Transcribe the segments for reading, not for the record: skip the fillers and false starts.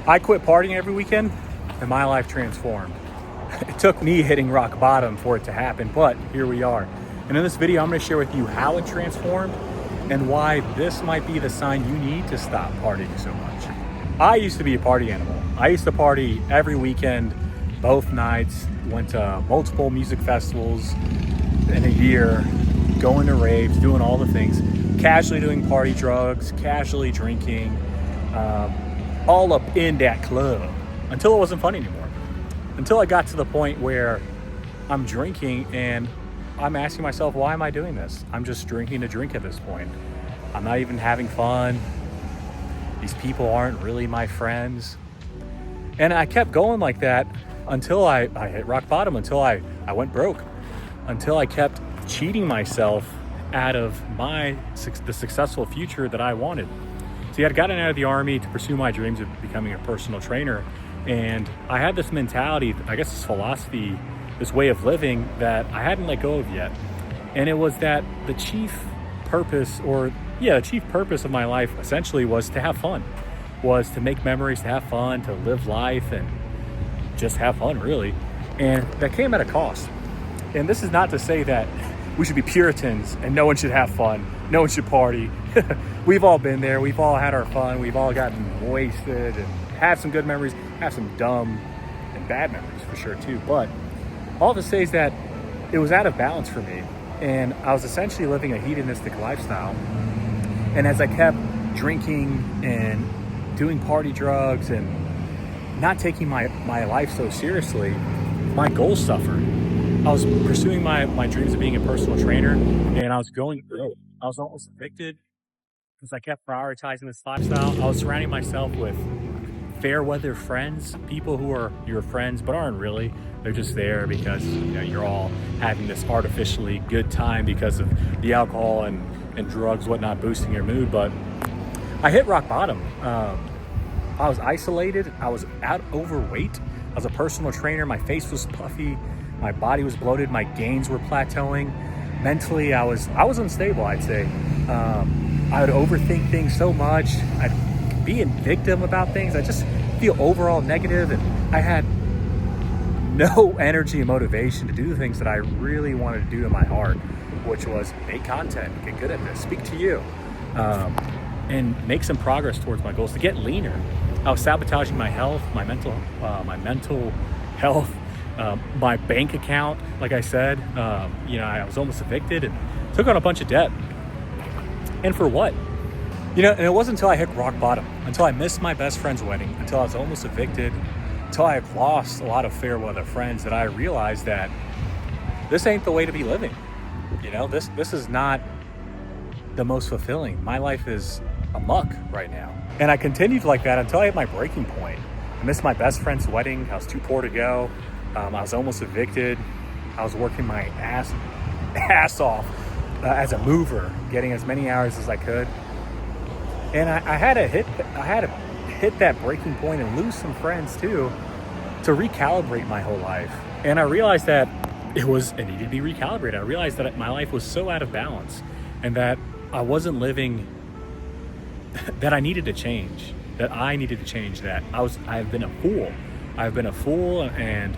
I quit partying every weekend and my life transformed. It took me hitting rock bottom for it to happen, but here we are. And in this video, I'm going to share with you how it transformed and why this might be the sign you need to stop partying so much. I used to be a party animal. I used to party every weekend, both nights, went to multiple music festivals in a year, going to raves, doing all the things, casually doing party drugs, casually drinking, all up in that club until it wasn't fun anymore. Until I got to the point where I'm drinking and I'm asking myself, why am I doing this? I'm just drinking to drink at this point. I'm not even having fun. These people aren't really my friends. And I kept going like that until I hit rock bottom, until I went broke, until I kept cheating myself out of the successful future that I wanted. See, I'd gotten out of the Army to pursue my dreams of becoming a personal trainer. And I had this mentality, I guess this philosophy, this way of living that I hadn't let go of yet. And it was that the chief purpose of my life essentially was to have fun, was to make memories, to have fun, to live life and just have fun, really. And that came at a cost. And this is not to say that we should be Puritans and no one should have fun, no one should party. We've all been there, we've all had our fun, we've all gotten wasted and have some good memories, have some dumb and bad memories for sure too. But all to say is that it was out of balance for me. And I was essentially living a hedonistic lifestyle. And as I kept drinking and doing party drugs and not taking my life so seriously, my goals suffered. I was pursuing my dreams of being a personal trainer, and I was going through it. I was almost addicted because I kept prioritizing this lifestyle. I was surrounding myself with fair weather friends, people who are your friends but aren't really. They're just there because you're all having this artificially good time because of the alcohol and drugs, whatnot, boosting your mood. But I hit rock bottom. I was isolated. I was overweight. I was a personal trainer. My face was puffy. My body was bloated. My gains were plateauing. Mentally, I was unstable, I'd say. I would overthink things so much. I'd be a victim about things. I just feel overall negative, and I had no energy and motivation to do the things that I really wanted to do in my heart, which was make content, get good at this, speak to you, and make some progress towards my goals, to get leaner. I was sabotaging my health, my mental health, my bank account. Like I said, I was almost evicted and took on a bunch of debt. And for what? And it wasn't until I hit rock bottom, until I missed my best friend's wedding, until I was almost evicted, until I had lost a lot of fair weather friends, that I realized that this ain't the way to be living. This is not the most fulfilling. My life is a muck right now. And I continued like that until I hit my breaking point. I missed my best friend's wedding. I was too poor to go. I was almost evicted. I was working my ass off as a mover, getting as many hours as I could. And I had to hit that breaking point and lose some friends too, to recalibrate my whole life. And I realized that it needed to be recalibrated. I realized that my life was so out of balance and that I wasn't living, that I needed to change, that I've been a fool. I've been a fool, and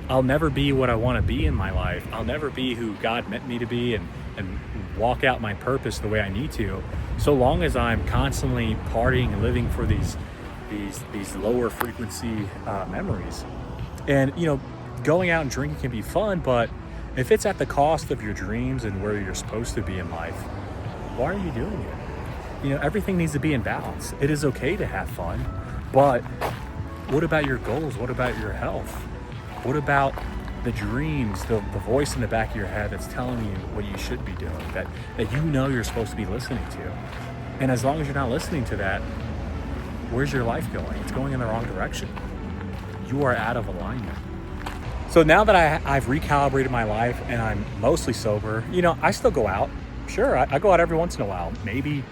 I'll never be what I want to be in my life. I'll never be who God meant me to be and walk out my purpose the way I need to, so long as I'm constantly partying and living for these lower frequency memories. And going out and drinking can be fun, but if it's at the cost of your dreams and where you're supposed to be in life, why are you doing it? Everything needs to be in balance. It is okay to have fun, but what about your goals? What about your health? What about the dreams, the voice in the back of your head that's telling you what you should be doing, that you're supposed to be listening to? And as long as you're not listening to that, where's your life going? It's going in the wrong direction. You are out of alignment. So now that I've recalibrated my life and I'm mostly sober, I still go out. Sure, I go out every once in a while, maybe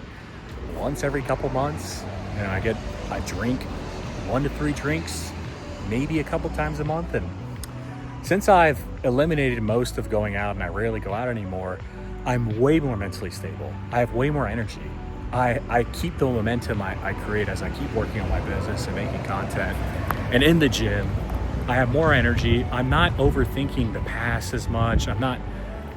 once every couple months, and I drink 1 to 3 drinks, maybe a couple times a month. And since I've eliminated most of going out and I rarely go out anymore, I'm way more mentally stable. I have way more energy. I keep the momentum I create as I keep working on my business and making content. And in the gym, I have more energy. I'm not overthinking the past as much. I'm not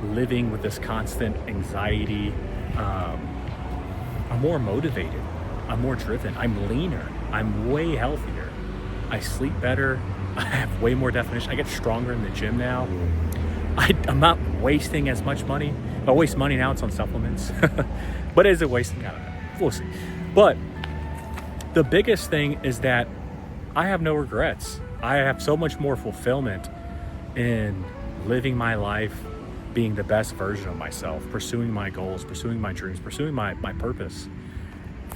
living with this constant anxiety. I'm more motivated. I'm more driven. I'm leaner. I'm way healthier. I sleep better. I have way more definition. I get stronger in the gym now. I'm not wasting as much money. If I waste money now, it's on supplements. But is it wasting? I don't know. We'll see. But the biggest thing is that I have no regrets. I have so much more fulfillment in living my life, being the best version of myself, pursuing my goals, pursuing my dreams, pursuing my purpose.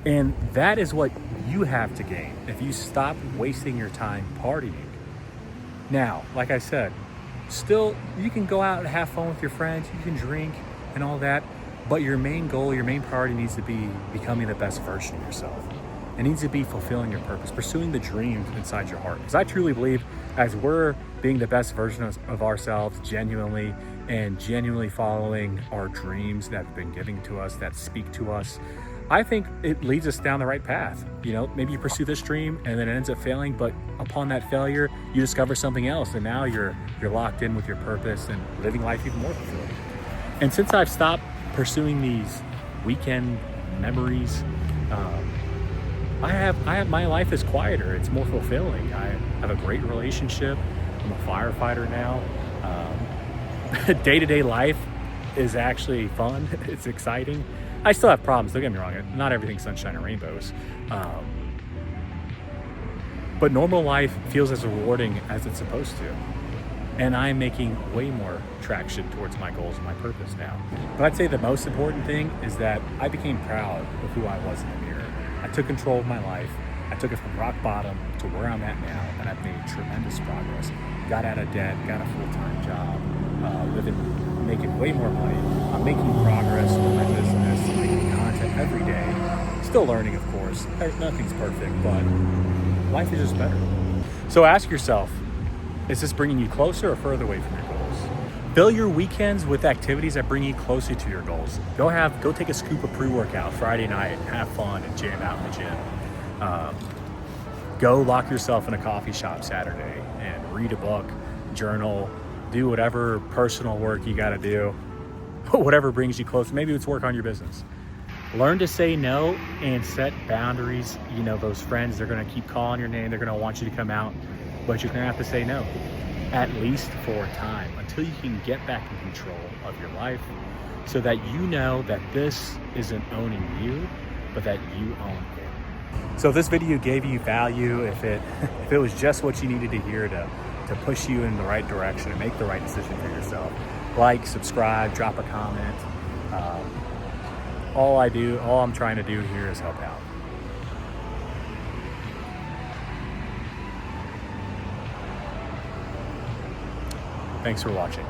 And that is what you have to gain if you stop wasting your time partying. Now, like I said, still, you can go out and have fun with your friends, you can drink and all that, but your main goal, your main priority needs to be becoming the best version of yourself. It needs to be fulfilling your purpose, pursuing the dreams inside your heart. Because I truly believe as we're being the best version of ourselves genuinely and genuinely following our dreams that have been given to us, that speak to us, I think it leads us down the right path. You know, maybe you pursue this dream and then it ends up failing, but upon that failure, you discover something else, and now you're locked in with your purpose and living life even more fulfilling. And since I've stopped pursuing these weekend memories, I have my life is quieter. It's more fulfilling. I have a great relationship. I'm a firefighter now. Day-to-day life is actually fun. It's exciting. I still have problems, don't get me wrong. Not everything's sunshine and rainbows. But normal life feels as rewarding as it's supposed to. And I'm making way more traction towards my goals and my purpose now. But I'd say the most important thing is that I became proud of who I was in the mirror. I took control of my life. I took it from rock bottom to where I'm at now, and I've made tremendous progress. Got out of debt, got a full-time job, making way more money. I'm making progress with my business, making content every day. Still learning, of course. Nothing's perfect, but life is just better. So ask yourself, is this bringing you closer or further away from your goals? Fill your weekends with activities that bring you closer to your goals. Go take a scoop of pre-workout Friday night, have fun and jam out in the gym. Go lock yourself in a coffee shop Saturday and read a book, journal, do whatever personal work you gotta do, whatever brings you close. Maybe it's work on your business. Learn to say no and set boundaries. You know, those friends, they're gonna keep calling your name, they're gonna want you to come out, but you're gonna have to say no, at least for a time, until you can get back in control of your life so that you know that this isn't owning you, but that you own it. So if this video gave you value, if it was just what you needed to hear to push you in the right direction and make the right decision for yourself, like, subscribe, drop a comment. All I'm trying to do here is help out. Thanks for watching.